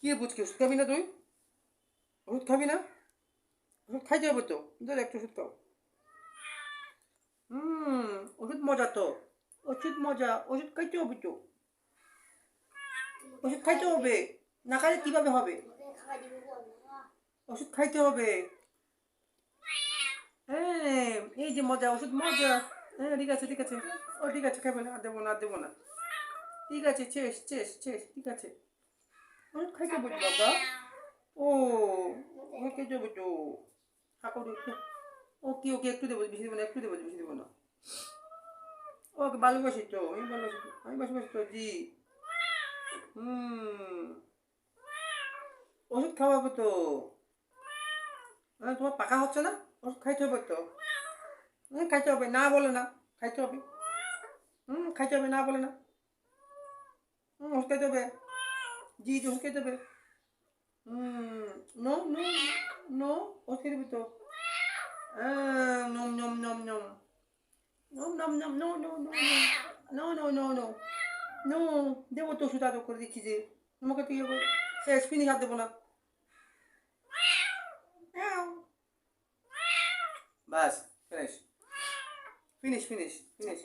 কি রে পুচকি, ওষুধ খাবি না তুই? ওষুধ খাবি না? ওষুধ খাইতে হবে তো, ধর একটু ওষুধ খাও। হুম, ওষুধ মজা তো, ওষুধ মজা, ওষুধ খাইতে হবে তো, ওষুধ খাইতে হবে, না খাইলে কিভাবে হবে? ওষুধ খাইতে হবে। হ্যাঁ, এই যে মজা, ওষুধ মজা। হ্যাঁ, ঠিক আছে ঠিক আছে, ও ঠিক আছে, খাবে না, আর দেবো না আর দেবো না। ঠিক আছে, শেষ শেষ শেষ, ঠিক আছে। ওষুধ খাইতে হবে তো বাবা। ও, ওষুধ খাইতে হবে তো। হাঁকো একটু। ওকে ওকে, একটু দেবো, বেশি দেবো না, একটু দেবো, বেশি দেবো না। ওকে ভালোবাসি তো, আমি ভালোবাসি তো, আমি ভালোবাসি তো, জি। হুম, ওষুধ খাওয়াবো তো। তোমার পাকা হচ্ছে না? ওষুধ খাইতে হবে তো। খাইতে হবে, না বলে না। খাইতে হবে। খাইতে হবে, না বলে না। ওষুধ খাইতে হবে। জি জি, ওষুধ খাইতে হবে। নো নো নো, ওষুধ খাইতে হবে তো। নম নম নম নম নম নম নম, no no no no no no no no, দেবো তো ওষুধ, আরো করে দিচ্ছি যে। তোমাকে তুই শেষ, ফিনিশ, আর দেবো না। বাস, ফিনিশ ফিনিশ ফিনিশ ফিনিশ।